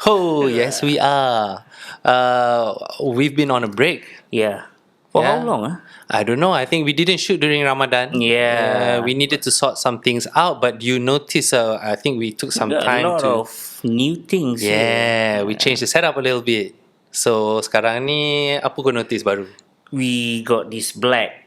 Oh, yes, we are. We've been on a break. Yeah. For how Yeah. long? Huh? I don't know. I think we didn't shoot during Ramadan. Yeah. We needed to sort some things out, but you notice, I think we took some Got a time lot to. of new things. Yeah, here. we changed the setup a little bit. So sekarang ni apa kau notice baru? We got this black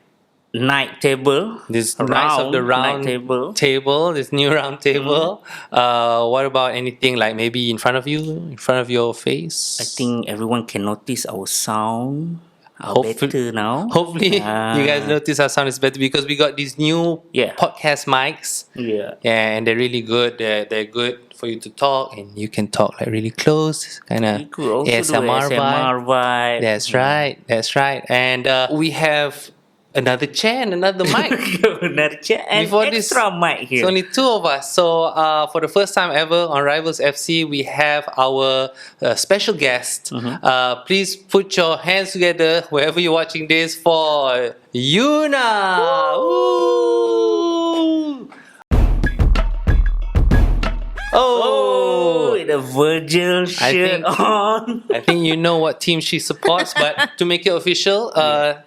night table. This nice of the round night table. table, this new round table. What about anything like maybe in front of you, in front of your face? I think everyone can notice our sound are Hopefully- better now. Hopefully, Ah. you guys notice our sound is better because we got these new Yeah. podcast mics. Yeah. Yeah, and they're really good. They're good for you to talk, and you can talk like really close, kind We of could also do ASMR vibe. ASMR vibe. That's right. That's right. And we have another chair and another mic. Another chair and Before this- extra mic It's here. only two of us. So for the first time ever on Rivals FC, we have our special guest. Please put your hands together wherever you're watching this for Yuna. Woo! Oh. With a Virgil shirt think- on. I think you know what team she supports, but to make it official,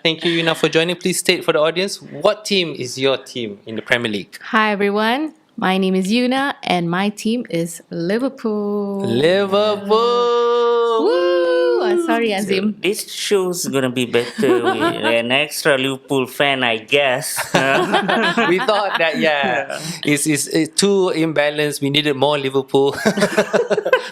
thank you, Yuna, for joining. Please state for the audience, what team is your team in the Premier League? Hi everyone, my name is Yuna and my team is Liverpool. Liverpool! Woo! Sorry, Azim. This show's gonna be better with an extra Liverpool fan, I guess. We thought that it's too imbalanced. We needed more Liverpool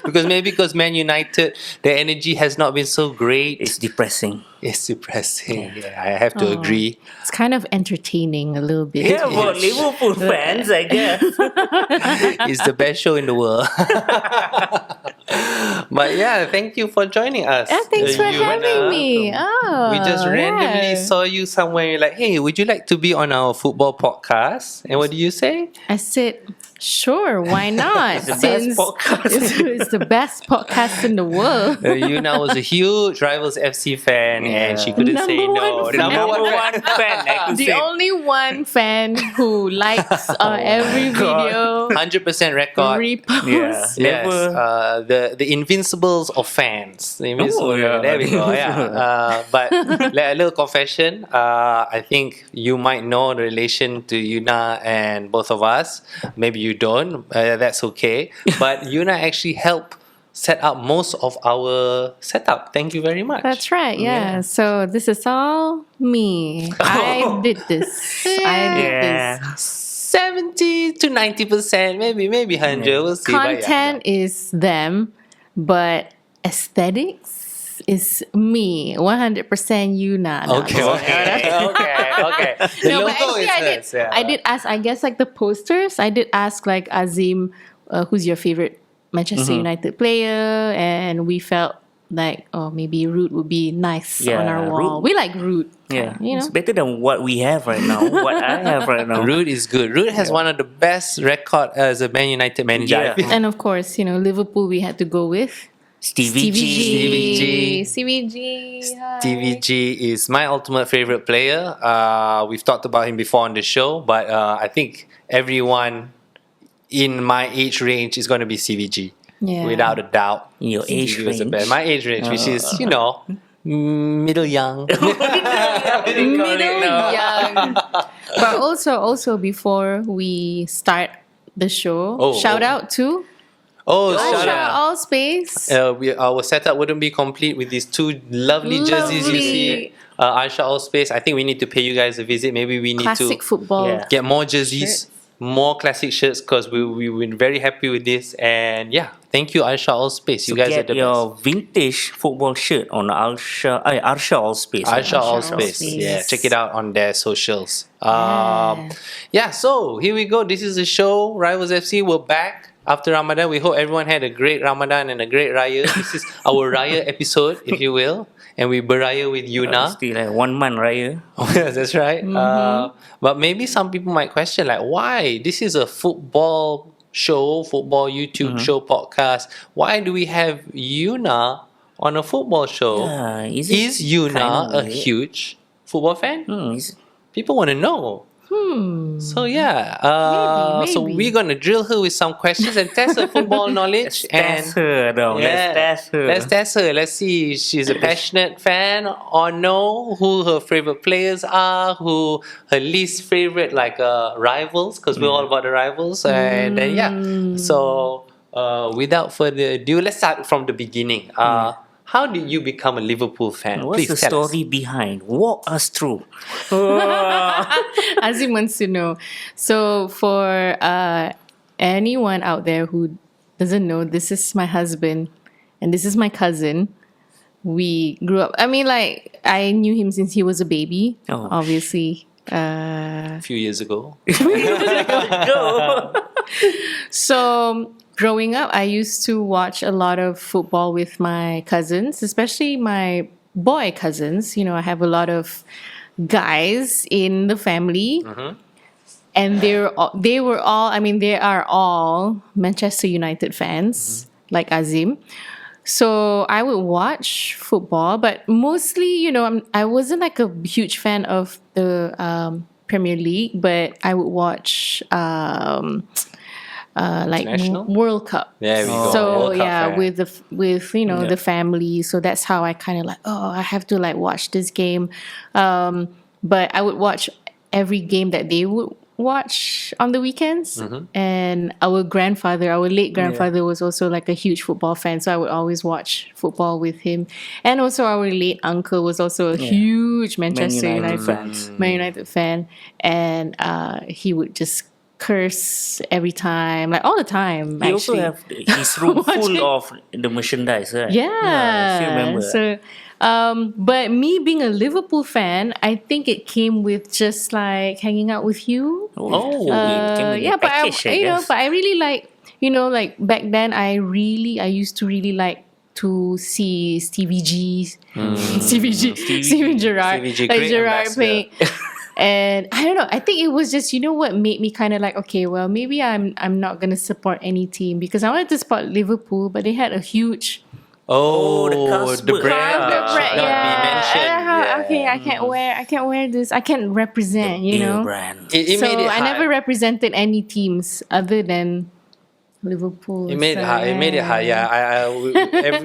because Man United, the energy has not been so great. It's depressing. It's depressing. Yeah, I have to agree. It's kind of entertaining a little bit. Yeah, for Liverpool fans, I guess. It's the best show in the world. But yeah, thank you for joining us. Yeah, thanks for Yuna. having me. Oh, We just randomly yeah. saw you somewhere. You're like, hey, would you like to be on our football podcast? And what do you say? I said, sure, why not? It's the best podcast. It's the best podcast in the world. Yuna was a huge Rivals FC fan, and she couldn't say Number no. one fan. Number one fan. fan, I could The say. only one fan who likes every video, 100% record. reposts. Yeah. Yes, the Invincibles of fans. The Invincible, yeah. there we go. Yeah, but a little confession. I think you might know the relation to Yuna and both of us. Maybe you don't. That's okay. But Yuna actually helped set up most of our setup. Thank you very much. That's right, yeah. So this is all me. I did this. I did Yeah. this. 70 to 90%, maybe 100. We'll see. But yeah. Content is them, but aesthetics is me. 100% Yuna. No, Okay, just okay, okay. The No, logo but actually is I did. hers, yeah. I did ask. I guess like the posters. I did ask like Azim, who's your favorite Manchester United player, and we felt like maybe Root would be nice on Yeah, our wall. Root. We like Root. Yeah, you know. it's better than what we have right now. What I have right now. Root is good. Root has one of the best record as a Man United manager. Yeah. I feel. And of course, Liverpool. We had to go with Stevie G. Stevie G. Hi. Stevie G is my ultimate favorite player. We've talked about him before on the show, but I think everyone in my age range is going to be Stevie G. Yeah. Without a doubt. Your age Stevie was the range? best. My age range, which is, middle young. Middle young. But also before we start the show, shout out to Shout Aisha out. Allspace. Our setup wouldn't be complete with these two lovely jerseys you see. Aisha Allspace, I think we need to pay you guys a visit. Maybe we need Classic to football. Yeah. get more jerseys, more classic shirts, because we've been very happy with this. And yeah, thank you, Aisha Allspace. You So guys are get the your best. vintage football shirt on Arsha Allspace. Aisha Aisha Allspace. Allspace. Yeah, check it out on their socials. Yeah. So here we go. This is the show, Rivals FC. We're back after Ramadan. We hope everyone had a great Ramadan and a great Raya. This is our Raya episode, if you will. And we beraya with Yuna. Still like 1 month raya. That's right. But maybe some people might question, like, why? This is a football show, football YouTube show, podcast. Why do we have Yuna on a football show? Yeah, Is Yuna kind of a weird? huge football fan? Hmm, it's- People want to know. So yeah, so Maybe. we're gonna drill her with some questions and test her football knowledge. Let's test her dong. Let's test her. Let's test her. Let's see if she's a passionate fan or no. Who her favorite players are. Who her least favorite rivals. Because we're all about the rivals. And then So without further ado, let's start from the beginning. How did you become a Liverpool fan? What's Please the tell us. story behind? Walk us through. Azim wants to know. So for anyone out there who doesn't know, this is my husband and this is my cousin. We grew up. I mean, like I knew him since he was a baby. Oh. Obviously. A few years ago. Go. So growing up, I used to watch a lot of football with my cousins, especially my boy cousins. You know, I have a lot of guys in the family, and they are all Manchester United fans, like Azim. So I would watch football, but mostly, you know, I wasn't like a huge fan of the Premier League, but I would watch like International? World Cup. There we go. So World Cup yeah, fan. with you know the family. So that's how I kind of like, I have to like watch this game. But I would watch every game that they would watch on the weekends. And our late grandfather was also like a huge football fan, so I would always watch football with him. And also our late uncle was also a huge Manchester Man United fan, and he would just curse every time, like all the time. He also actually. have his room full of the merchandise, right? Yeah. I still remember. So, but me being a Liverpool fan, I think it came with just like hanging out with you. Oh, it came in a But package, I guess. but I really like, like back then I used to really like to see Stevie Gerrard, Stevie G, like great Gerrard ambassador. playing. And I don't know. I think it was just what made me kind of like, okay, well maybe I'm not gonna support any team, because I wanted to support Liverpool, but they had a huge the The Carlsberg. brand Ah, should not be mentioned. Okay, I can't wear this. I can't represent. You Beer know. brand. It So made it I hard. never represented any teams other than Liverpool. It made it hard. It made it hard. Yeah,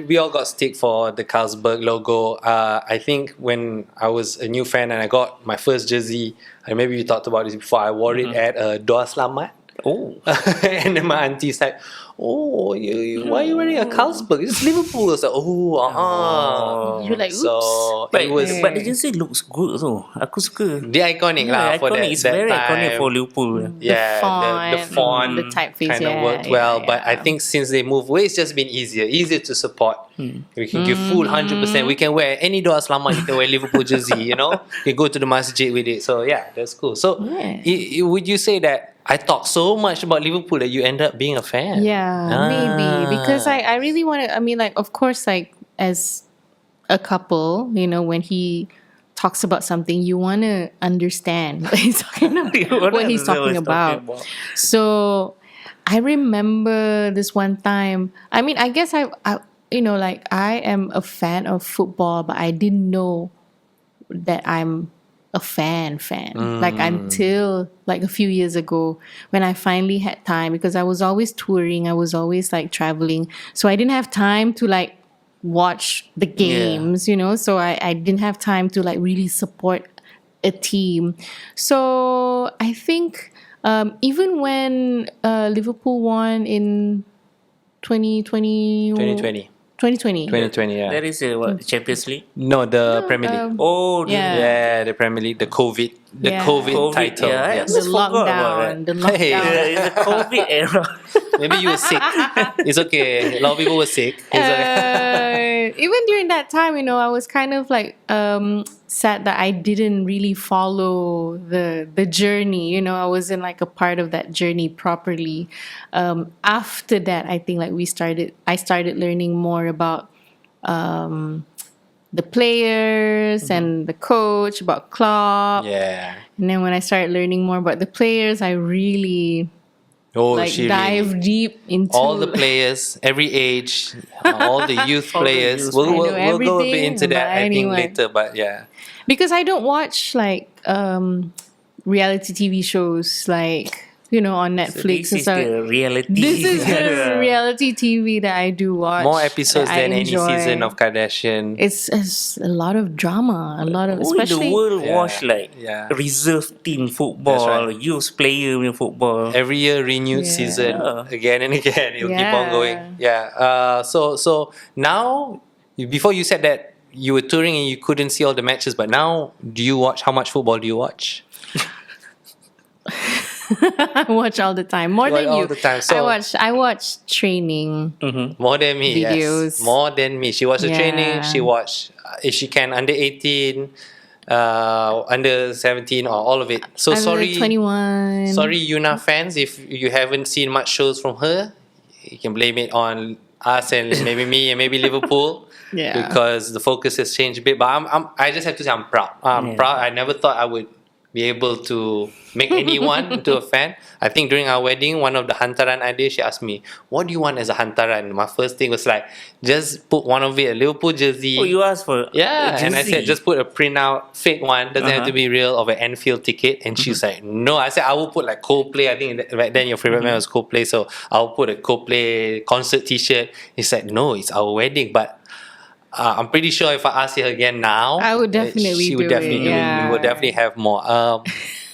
we all got stick for the Carlsberg logo. I think when I was a new fan and I got my first jersey, and maybe you talked about this before, I wore it at Doa Selamat. Oh. And then my auntie's like, "Oh, why are you wearing a Carlsberg? It's Liverpool." I was like, You're like, oops. So But, it was but the jersey looks good though. Aku suka. the iconic lah for that. It's that very time. iconic for Liverpool. Yeah, the font, the typeface, kind of worked well. But I think since they moved away, it's just been easier to support. We can give full 100%. We can wear any Doa Selamat. You can wear Liverpool jersey. You can go to the masjid with it. So yeah, that's cool. So would you say that I talk so much about Liverpool that you end up being a fan? Yeah, maybe because I really want to. I mean, like, of course, like as a couple, when he talks about something, you want to understand what he's talking about. what he's talking about. So I remember this one time. I mean, I guess I am a fan of football, but I didn't know that I'm a fan. Like until like a few years ago when I finally had time, because I was always touring, I was always like traveling, so I didn't have time to like watch the games, so I didn't have time to like really support a team. So I think even when Liverpool won in 2020, 2020, yeah. That is Champions League? No, the Premier League. yeah. The Premier League, the COVID title. Yeah, Yes. the forgot about lockdown, that. the lockdown. Hey. It's a COVID era. Maybe you were sick. It's okay. A lot of people were sick. It's okay. Even during that time, I was kind of like sad that I didn't really follow the journey. I wasn't like a part of that journey properly. After that, I think like I started learning more about the players and the coach, about Klopp. Yeah. And then when I started learning more about the players, I really dive deep into all the players, every age, all the youth players. We'll go a bit into that, I think, later. But yeah. Because I don't watch like reality TV shows like, on Netflix This and is stuff. the reality. This is the reality TV that I do watch. More episodes that I than any enjoy. season of Kardashian. It's a lot of drama, a lot of Who in the especially world Yeah, watch like yeah. reserve team football, right. youth player in football? Every year renewed Yeah. season again and again. It'll keep on Yeah. going. Yeah. So now, before you said that you were touring and you couldn't see all the matches, but now do you watch? How much football do you watch? I watch all the time. More You watch than all you. the time, so- I watch training. More than me, yes. Videos. More than me. She watched the training. Yeah. She watched, if she can, under 18, under 17, or all of it. So I'm sorry, 21. sorry, Yuna fans, if you haven't seen much shows from her, you can blame it on us and maybe me and maybe Liverpool. Yeah. Because the focus has changed a bit. But I just have to say I'm proud. I'm proud. I never thought I would be able to make anyone into a fan. I think during our wedding, one of the hantaran ideas, she asked me, what do you want as a hantaran? My first thing was like, just put one of it, a Liverpool jersey. Oh, you asked for Yeah, a and I said, jersey? just put a printout, fake one, doesn't have to be real, of an Anfield ticket. And she's like, no. I said, I will put like Coldplay. I think back then your favorite band was Coldplay, so I'll put a Coldplay concert T-shirt. He said, no, it's our wedding. But I'm pretty sure if I ask her again now, I would definitely she would do definitely it, do it. yeah. We would definitely have more.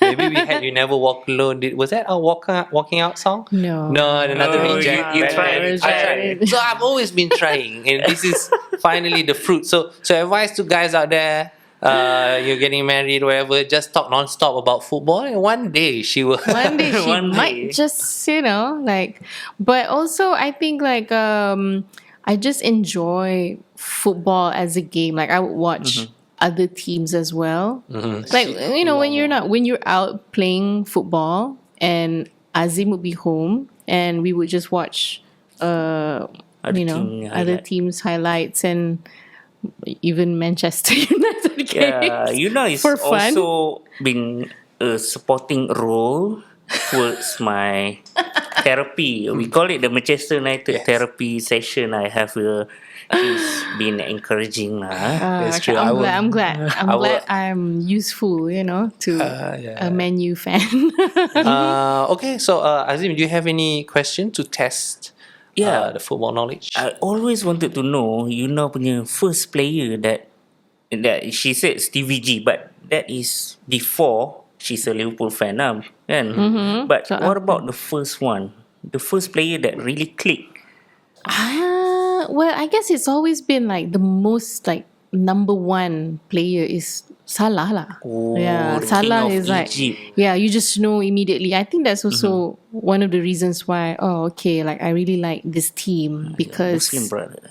Maybe we had "You Never Walk Alone." Was that our walking out song? No. No, another Oh, reject. you Back tried, then. you I tried. So I've always been trying, and this is finally the fruit. So advice to guys out there. You're getting married, whatever. Just talk non-stop about football, and one day she will. One day she One day. might just, but also I think I just enjoy football as a game. Like I would watch other teams as well. Like when you're out playing football and Azim would be home and we would just watch other highlight. teams' highlights and even Manchester United games. Yeah, it's for fun. also been a supporting role towards my therapy. We call it the Manchester United therapy session. I have she's been encouraging lah. That's Okay, true. I'm glad. I'm I will- glad I'm useful, to yeah. a Man U fan. Okay, so Azim, do you have any question to test the football knowledge? I always wanted to know punya first player that she said Stevie G, but that is before she's a Liverpool fan, kan? But So, what about the first one? The first player that really clicked? Well, I guess it's always been like the most like number one player is Salah lah. Oh, Yeah, the Salah king of is like Egypt. you just know immediately. I think that's also one of the reasons why like I really like this team because Muslim brother.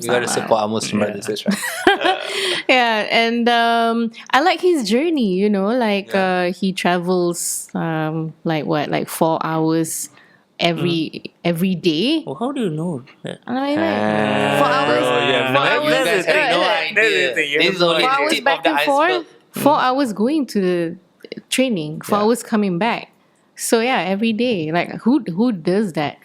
We gotta support our Muslim brothers, that's right. yeah, and I like his journey. He travels like 4 hours every day. Oh, how do you know that? I like 4 hours. Bro, you have 4 no, hours. you guys have no That's idea. the thing, you This have is no only 4 the hours tip of back the and iceberg. forth. 4 hours going to the training. 4 hours coming back. So every day. Like who does that?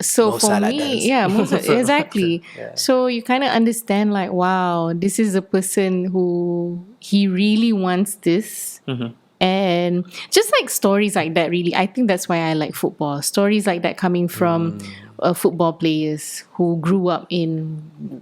So Mo for Salah me, does. exactly. Yeah. So you kind of understand like, wow, this is a person who he really wants this. And just like stories like that, really, I think that's why I like football. Stories like that coming from football players who grew up in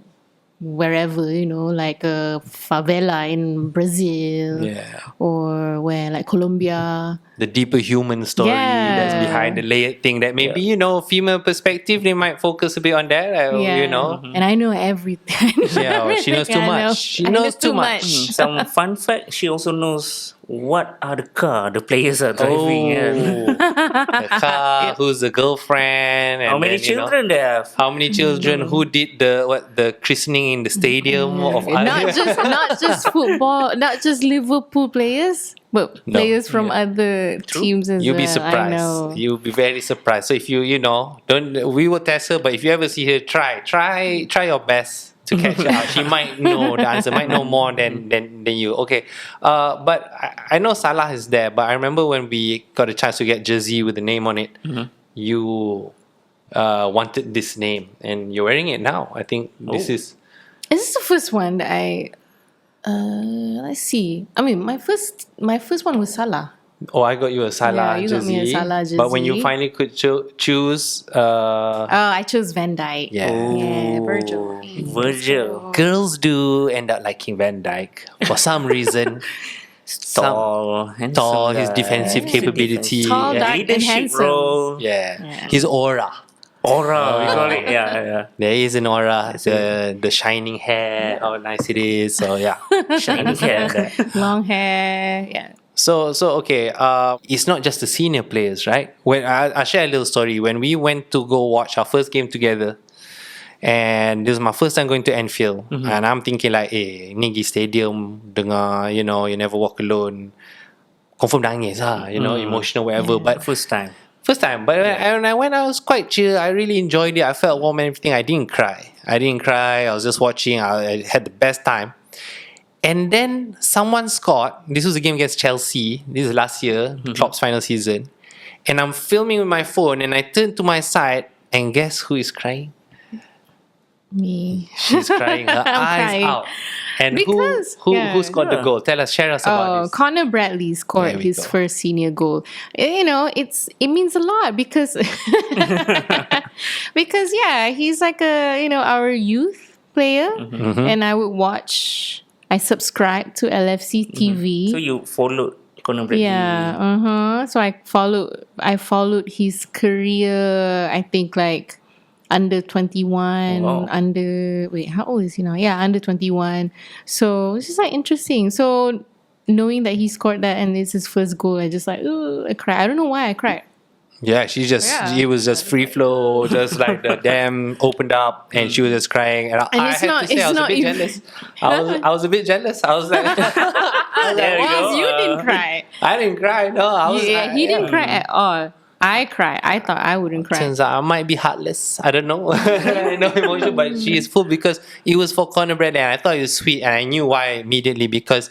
wherever, like a favela in Brazil Yeah. or where like Colombia. The deeper human story that's Yeah. behind the layered thing that maybe, female perspective, they might focus a bit on that, And I know everything. Yeah, she knows too I know. much. She I knows know too much. Some fun fact, she also knows what are the car the players are driving. Oh, the car, who's the girlfriend, and How many then, children they have? how many children? Who did the christening in the stadium of not just football, not just Liverpool players, but No. players from other teams as You'll be well. I know. surprised. You'll be very surprised. So if you don't, we will test her. But if you ever see her, try your best to catch her out. She might know the answer, might know more than you. Okay, but I know Salah is there. But I remember when we got a chance to get jersey with the name on it, you wanted this name, and you're wearing it now. I think this is. Is this the first one that Let's see. I mean, my first one was Salah. Oh, I got you a Salah Yeah, you got me a jersey. Salah But when you jersey. finally could choose, Oh, I chose Van Dijk. Yeah. Yeah, Virgil. Virgil. girls do end up liking Van Dijk for some reason. Tall, handsome Tall, his guy. defensive capability. Tall, Yeah. dark, and Leadership handsome. role. Yeah. His aura. Aura, we call it. Yeah. There is an aura. The shining hair, how nice it is. So yeah. Shiny hair. Long hair. Yeah. So okay. It's not just the senior players, right? When I share a little story. When we went to go watch our first game together, and this was my first time going to Anfield, and I'm thinking like, ni pergi stadium, dengar, you never walk alone. Confirm nangis lah, emotional, whatever. But First time. But when I went, I was quite chill. I really enjoyed it. I felt warm and everything. I didn't cry. I was just watching. I had the best time. And then someone scored. This was a game against Chelsea. This is last year, Klopp's final season. And I'm filming with my phone, and I turn to my side, and guess who is crying? Me. She's crying. Her I'm eyes crying. out. And Because, who scored the goal? Share us about this. Connor Bradley scored There we his go. first senior goal. It means a lot because he's like our youth player, and I subscribed to LFC TV. So you followed Conor Bradley. Yeah, so I followed his career. I think like under 21, Wow. how old is he now? Yeah, under 21. So it's just like interesting. So knowing that he scored that and it's his first goal, I just like, ooh, I cried. I don't know why I cried. Yeah, it was just free flow, just like the dam opened up and she was just crying. And I it's had not- to say, it's I was a not bit even- jealous. I was a bit jealous. I was like, There we go. You didn't cry. I didn't cry. No, I was. He didn't cry at all. I cried. I thought I wouldn't cry. Turns out I might be heartless. I don't know. No emotion, but she is full because it was for Conor Bradley, and I thought it was sweet, and I knew why immediately because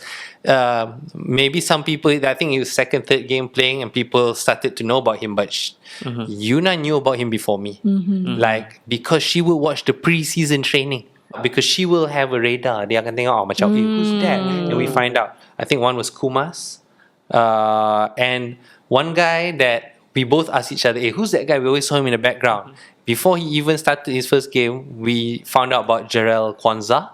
maybe some people, I think it was second, third game playing, and people started to know about him, but Yuna knew about him before me, like because she would watch the pre-season training. Because she will have a radar. Dia akan tengok macam, who's that? And we find out. I think one was Kumas, and one guy that we both asked each other, who's that guy? We always saw him in the background. Before he even started his first game, we found out about Jarrell Kwanzaa,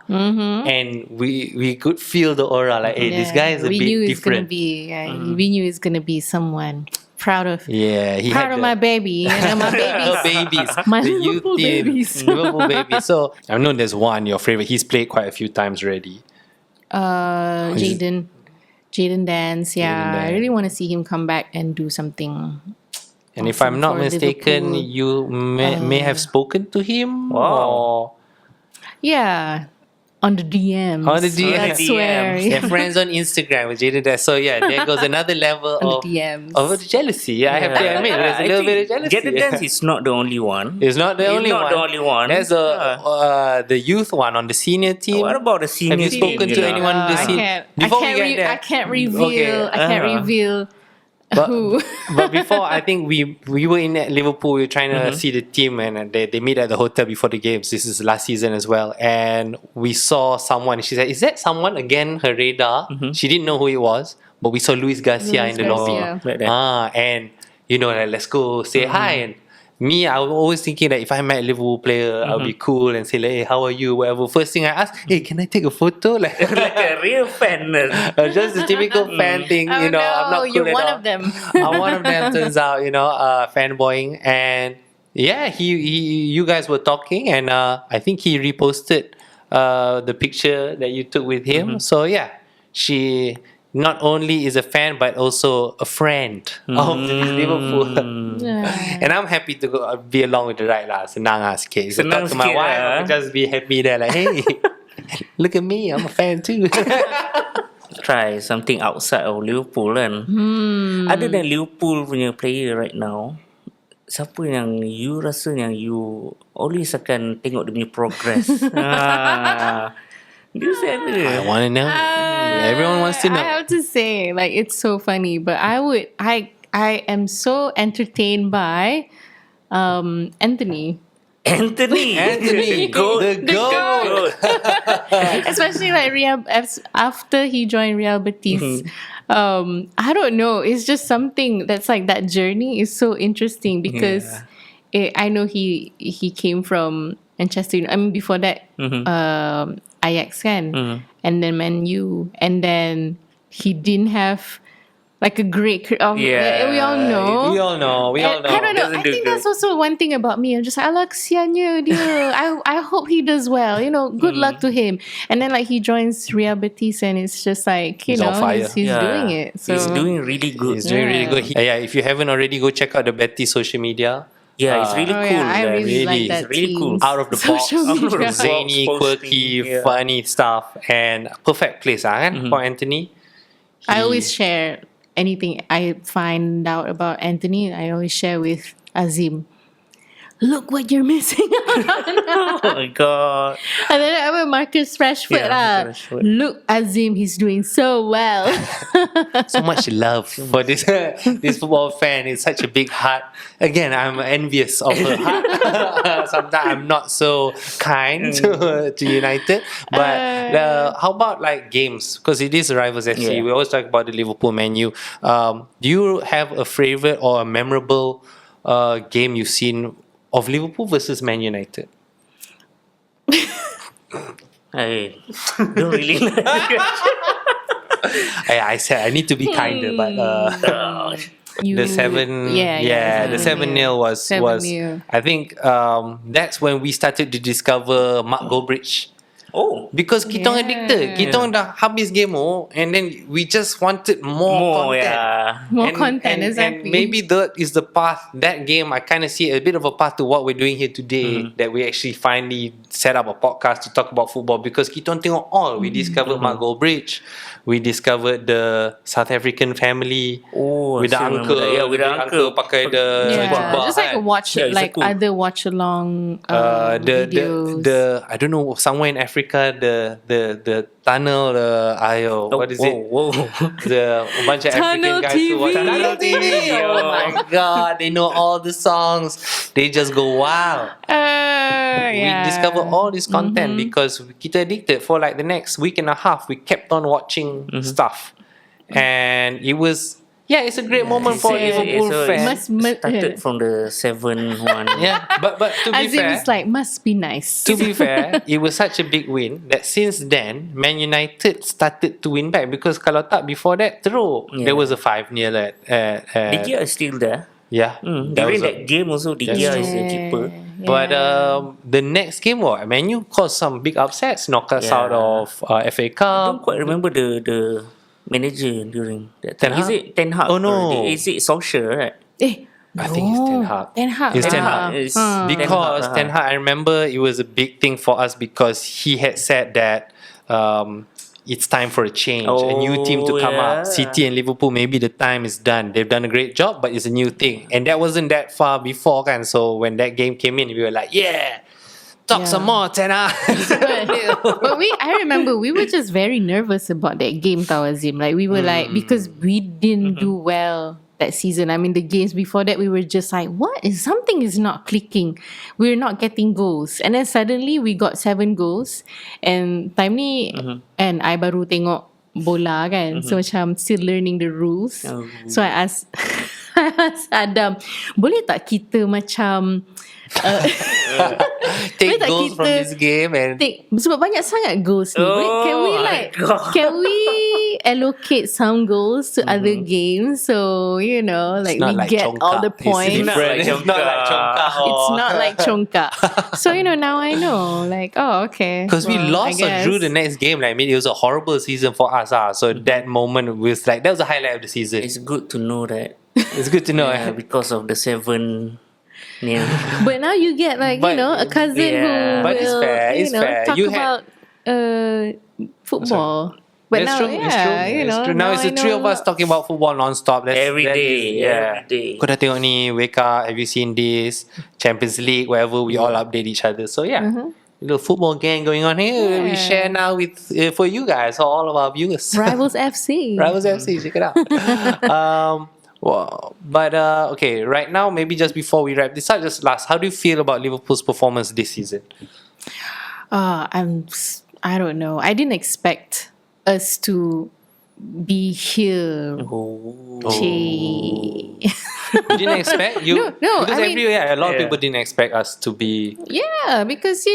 and we could feel the aura. Like, this guy is a we bit knew he's gonna different. be. We knew he's gonna be someone proud of. Yeah, he Proud had of my baby. My her babies. babies, My the youth Liverpool team, babies. Liverpool babies. So I know there's one your favorite. He's played quite a few times already. Jaden Dance. Yeah, Jayden I Dance. really want to see him come back and do something. And if Awesome I'm not for mistaken, Liverpool. you may have spoken to him. Wow. Yeah, on the DMs. On the DMs. I swear. DMs. They're friends on Instagram with Jaden Dance. So yeah, there goes another level On of the DMs. of the jealousy. I have to admit, there's a little bit of jealousy. Jaden Dance is not the only one. It's not the He's only not one. the only one. There's the youth one on the senior team. What about the senior Have you team, spoken to anyone in the I scene? can't. Before we I can't, get there- I can't reveal. Okay, I can't reveal But, who. but before, I think we were in Liverpool. We were trying to see the team, and they meet at the hotel before the games. This is last season as well, and we saw someone. She said, "Is that someone?" Again, her radar. She didn't know who it was, but we saw Luis Garcia Luis in the lobby. Garcia. Like that. And like, let's go say hi. And me, I was always thinking that if I met a Liverpool player, I'll be cool and say like, "Hey, how are you?" Whatever. First thing I ask, "Hey, can I take a photo?" Like, Like a real fan. just the typical fan thing. Oh I'm no, not cool you're at one all. of them. I'm one of them. Turns out, fanboying, and yeah, you guys were talking, and I think he reposted the picture that you took with him. So yeah, she not only is a fan but also a friend of Liverpool. And I'm happy to be along with the ride lah. Senang lah sikit. So Senang talk to my sikit wife, lah. I'll just be happy there. Like, hey, look at me, I'm a fan too. Try something outside of Liverpool kan. Other than Liverpool punya player right now, siapa yang you rasa yang you always akan tengok dia punya progress? Dia siapa? I want to know. Everyone wants to know. I have to say, like, it's so funny, but I am so entertained by Anthony. Anthony. Anthony, the goat. Especially like after he joined Real Betis. I don't know. It's just something that's like that journey is so interesting because I know he came from Manchester United. I mean, before that, Ajax kan, and then Man U, and then he didn't have like a great career. We all know. We all know. I don't know. Doesn't I do think good. that's also one thing about me. I'm just like, alah kesiannya dia. I hope he does well. You know, good luck to him. And then like he joins Real Betis, and it's just like He's on fire. he's doing it. So He's doing really good. He's doing really good. If you haven't already, go check out the Betis social media. Yeah, it's really Oh, cool. yeah, I like, really like really, that. it's really cool. team's Out of the box, social media. zany, Box quirky, posting, yeah. funny stuff, and perfect place kan for Anthony. I always share anything I find out about Anthony. I always share with Azim. Look what you're missing out. Oh my god. And then I went Marcus Rashford Yeah, lah. Marcus Rashford. Look, Azim, he's doing so well. So much love for this football fan. It's such a big heart. Again, I'm envious of her heart. Sometimes I'm not so kind to United. But how about like games? Because it is Rivals FC. Yeah. We always talk about the Liverpool Man U. Do you have a favorite or a memorable game you've seen of Liverpool versus Man United? I don't really like I said I need to be kinder, but the 7 the 7-0 was 7-0. I think that's when we started to discover Mark Goldbridge. Oh, Because kita orang addicted. Kita orang dah habis game and then we just wanted more content. yeah. More content, And exactly. maybe that is the path. That game, I kind of see a bit of a path to what we're doing here today. That we actually finally set up a podcast to talk about football because kita orang tengok all. We discovered Mark Goldbridge. We discovered the South African family. Oh, With the I still uncle. remember that. Yeah, with the uncle. pakai the jubah Just like a kan. watch, Yeah, it's like cool. other watch along videos. the I don't know, somewhere in Africa, the tunnel, what is it? Whoa. The a bunch of Tunnel African guys who watch TV. Tunnel TV. Oh my god, they know all the songs. They just go wild. We discover all this content because kita addicted for like the next week and a half. We kept on watching stuff, and it was it's a great moment for Liverpool fans. Started from the 7-1. Yeah, but to be As fair, it's like must be nice. to be fair, it was such a big win that since then, Man United started to win back because kalau tak before that, teruk. Yeah. There was a 5-0 at De Gea is still there. yeah. That was During that game also, De Gea is the keeper. But the next game, Man U caused some big upsets, knocked us out of FA I Cup. don't quite remember the manager during that Ten time. Is Hag? it Ten Hag? Oh, no. Is it Solskjaer, right? I think it's Ten Hag. Ten Hag. It's Ten lah. Hag. It's Because Ten Hag, I remember it was a big thing for us because he had said that it's time for a change, a new team to come yeah. up. City and Liverpool, maybe the time is done. They've done a great job, but it's a new thing. And that wasn't that far before, kan? So when that game came in, we were like, talk some more, Ten Hag. But I remember we were just very nervous about that game, Tawazim. Like we were like, because we didn't do well that season. I mean, the games before that, we were just like, something is not clicking. We're not getting goals. And then suddenly we got 7 goals. And time ni, and I baru tengok bola kan. So macam still learning the rules. So I asked Adam, boleh tak kita macam Take tak goals from kita this game and sebab banyak sangat goals ni. Can we allocate some goals to other games so like not we like get Chongka. all the It's points. different. It's not like Chongka. It's not like Chongka. So now I know, like, okay, Because we well, lost I or guess. drew the next game. Like, I mean, it was a horrible season for us. So that moment was like, that was the highlight of the season. It's good to know that. It's good to know. Because of the 7 nil. But now you get like But- a cousin who But it's will fair, it's fair. talk You about football. But That's now, true. It's true. It's true. Now it's the three of us talking about football non-stop. Every That day, is- every day. Kau dah tengok ni, wake up, have you seen this? Champions League, wherever, we all update each other. So little football gang going on here. We share now with for you guys, all of our viewers. Rivals FC. Rivals FC, check it out. Wow. But okay, right now, maybe just before we wrap this up, just last, how do you feel about Liverpool's performance this season? I don't know. I didn't expect us to be here. Oh. Chey. You didn't expect you? No, because I mean- every year a lot of Yeah. people didn't expect us to be. Yeah, because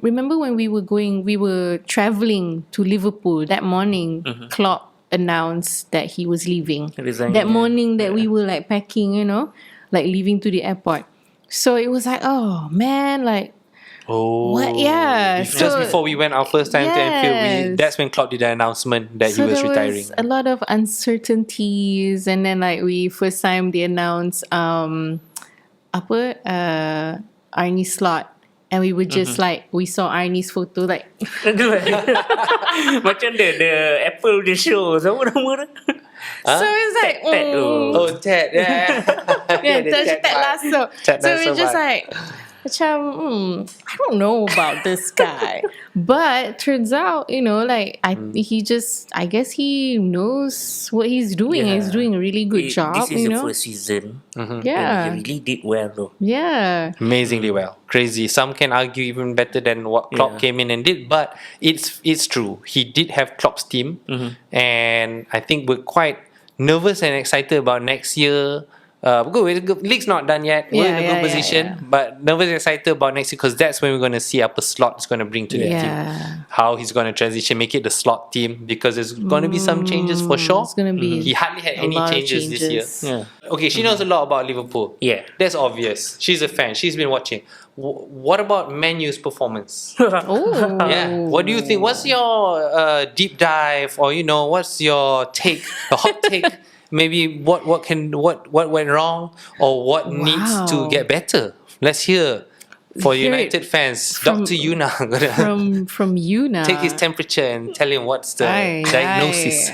remember when we were traveling to Liverpool that morning. Klopp announced that he was leaving. Resigning, That yeah. morning that we were like packing, like leaving to the airport. So it was like, oh man, like Oh, what? Yeah, Just so- before we went our first time to Anfield, Yes. that's when Klopp did the announcement that he was there retiring. was a lot of uncertainties, and then like first time they announced Arnie slot, and we were just like we saw Arnie's photo like Macam the Apple dia show. Siapa nama dia? so it's like Ted tu. Oh, Ted, yeah. yeah, The Ted Lasso. Ted So Lasso it's just vibe. like, macam, I don't know about this guy, but turns out, like I guess he knows what he's doing. Yeah. He's doing a really good job. This is the first season. Yeah. And he really did well though. Yeah. Amazingly well, crazy. Some can argue even better than what Klopp Yeah. came in and did, but it's true. He did have Klopp's team, and I think we're quite nervous and excited about next year. Good. League's not done yet. We're in a good position, but nervous and excited about next year because that's when we're going to see apa slot is going to bring to that team. How he's going to transition, make it the slot team because there's going to be some changes for sure. It's gonna be He hardly had a any lot of changes this year. Yeah. Okay, she knows a lot about Liverpool. Yeah. That's obvious. She's a fan. She's been watching. What about Man U's performance? Oh. Yeah. What do you think? What's your deep dive, or what's your take, a hot take? Maybe what went wrong, or what needs to Wow. get better? Let's hear for Hear it United fans. from- Dr. Yuna gonna from Yuna. take his temperature and tell him what's the Aye, diagnosis.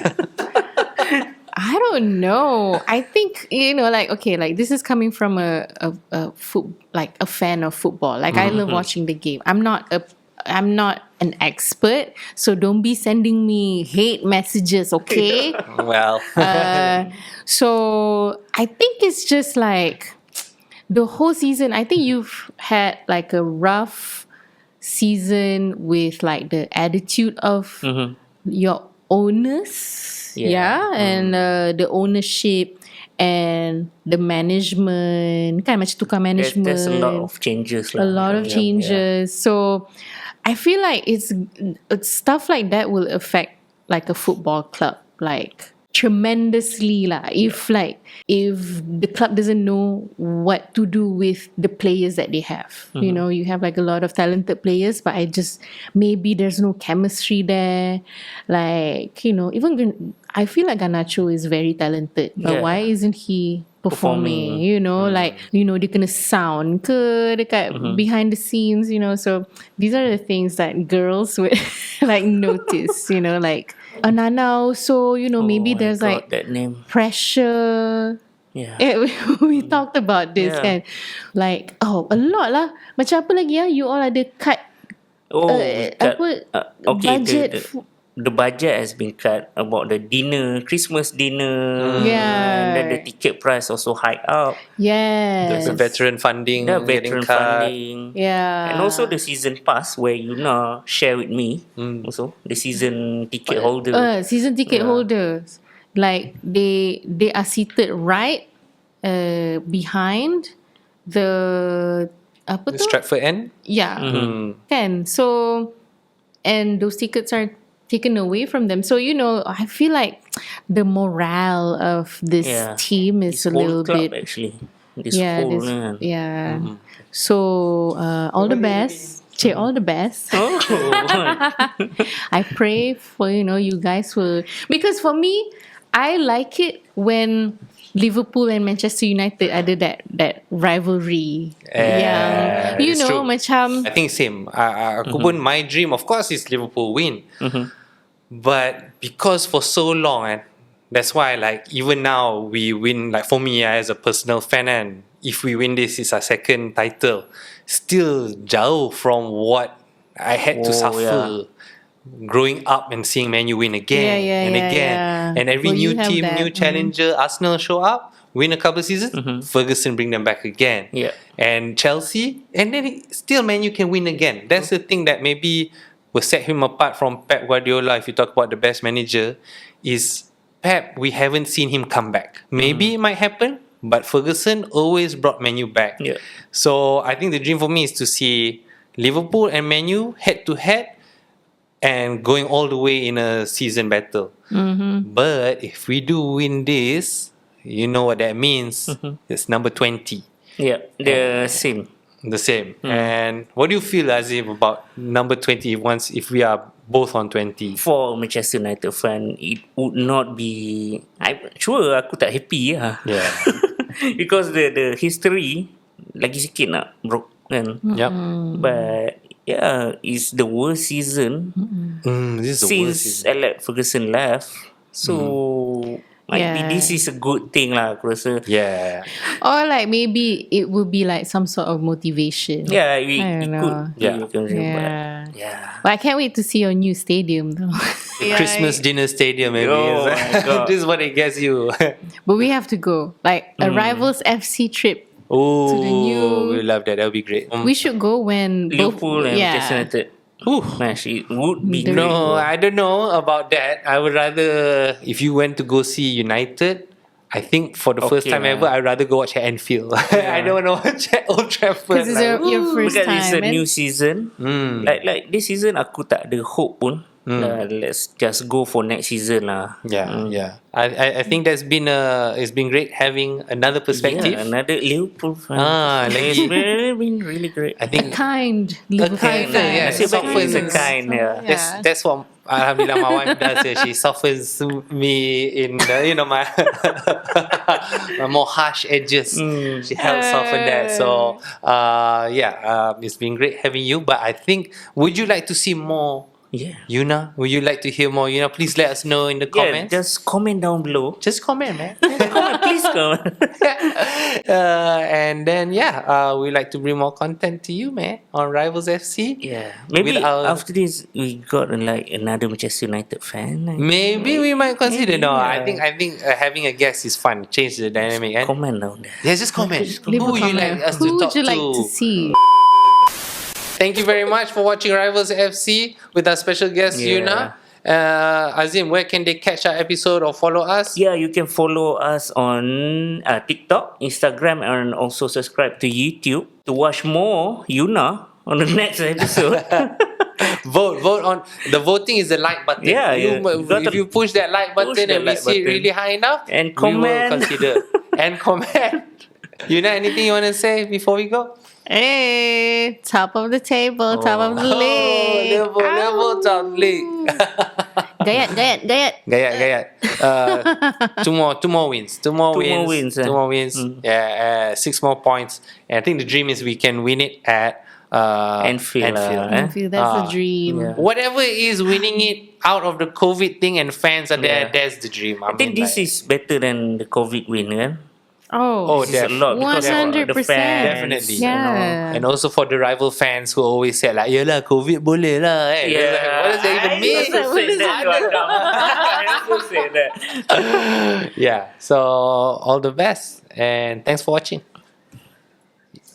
I don't know. I think like this is coming from a fan of football. Like I love watching the game. I'm not an expert, so don't be sending me hate messages, okay? Well, So I think it's just like the whole season. I think you've had like a rough season with like the attitude of your owners, and the ownership and the management. Kan macam tukar management. There's a lot of changes. A lot of changes. So I feel like it's stuff like that will affect like a football club like tremendously lah. If the club doesn't know what to do with the players that they have, you have like a lot of talented players, but maybe there's no chemistry there. Like even I feel like Garnacho is very talented, but Yeah. why isn't he performing? Dia kena sound ke dekat behind the scenes, so these are the things that girls would like notice, like Anana also, maybe Oh my there's God, like that name. pressure. Yeah. We talked about this Yeah. kan, like a lot lah. Macam apa lagi you all ada cut Oh, budget the budget has been cut about the dinner, Christmas dinner. Yeah. And then the ticket price also hiked up. yes, the veteran funding The getting veteran cut. funding. yeah, And also the season pass where Yuna share with me. Also the season ticket holder. season ticket holders, like they are seated right behind the apa The tu? Stratford end. Yeah, kan. So, and those tickets are taken away from them. So I feel like the morale of this Yeah. team is This a whole little club bit. actually. This Yeah, whole So all the best. Che, all the best. Oh. I pray for you guys will, because for me I like it when Liverpool and Manchester United ada that rivalry. Yang it's true. macam I think same. Aku pun my dream of course is Liverpool win. But because for so long that's why like even now we win, like for me as a personal fan, and if we win this is our second title, still jauh from what I had to Oh, suffer growing up and seeing Man U win again and again, and every Well, new you have team, that, new challenger, Arsenal show up, win a couple of seasons, Ferguson bring them back again, Yeah. and Chelsea, and then still Man U can win again. That's the thing that maybe will set him apart from Pep Guardiola. If you talk about the best manager, is Pep. We haven't seen him come back. Maybe it might happen, but Ferguson always brought Man U back. Yeah. So I think the dream for me is to see Liverpool and Man U head to head and going all the way in a season battle. But if we do win this, you know what that means. It's number 20. Yeah, the same. The same. And what do you feel, Azim, about number 20 if we are both on 20? For Manchester United fan, it would not be. I'm sure aku tak happy lah. Yeah. Because the history lagi sikit nak broke kan. Yep. But yeah, it's the worst season This is the worst since season. Alex Ferguson left. So might be Yeah. this is a good thing lah aku rasa. Yeah. Or like maybe it will be like some sort of motivation. Yeah, I it don't know. could. Yeah. Yeah. But yeah. But I can't wait to see your new stadium though. The Christmas dinner stadium, maybe. Oh my God. This is what it gets you. But we have to go. Like a Rivals FC trip. Oh, the new- we love that. That would be great. We should go when Liverpool both, and yeah. Manchester United. Match, it would be The- great. No, I don't know about that. I would rather, if you went to go see United, I think for the first Okay time lah. ever, I'd rather go watch at Anfield. I don't want to watch at Old Trafford. Because it's your first Because time. it's a and- new season. Like this season aku tak ada hope pun. Let's just go for next season lah. Yeah. I think it's been great having another perspective. Yeah, another Liverpool fan. Lagi- It's been really great. I a think kind Liverpool kind, fan. yeah. Nasib baik softens- it's a kind, yeah. Yeah. that's what Alhamdulillah my wife does. She softens me in the, my my more harsh edges. She helps soften that. So it's been great having you. But I think, would you like to see more Yeah. Yuna? Would you like to hear more Yuna? Please let us know in the Yeah, comments. just comment down below. Just comment, man. Comment, please comment. And then we like to bring more content to you, man, on Rivals FC. Yeah, maybe With our- after this we got like another Manchester United fan. Maybe we might consider. No, I Yeah. think having a guest is fun. Change the dynamic. And Comment down there. yeah, just comment. Leave a Who would you like comment. us Who to would talk you like to see? Thank you very much for watching Rivals FC with our special guest Yeah. Yuna. Azim, where can they catch our episode or follow us? Yeah, you can follow us on TikTok, Instagram, and also subscribe to YouTube to watch more Yuna on the next episode. Vote on the voting is the like button. Yeah, You- yeah. You gotta If you push that like button that and we like see it button. really high enough, And we will comment. consider and comment. Yuna, anything you want to say before we go? Hey, top of the table, top of the league. Level top league. Gayat. Gayat. Two more wins. Two more wins. Yeah, 6 more points. And I think the dream is we can win it at Anfield. Anfield, that's a dream. yeah. Whatever it is, winning it out of the COVID thing and fans are there. Yeah. That's the dream. I think this is better than the COVID win, kan? Oh, This is a lot because of the 100%. fans. Definitely. Yeah. And also for the rival fans who always say like, yelah, COVID boleh lah. Eh. Yeah. What does that even mean? I also said that. I also said that. Yeah. So all the best and thanks for watching.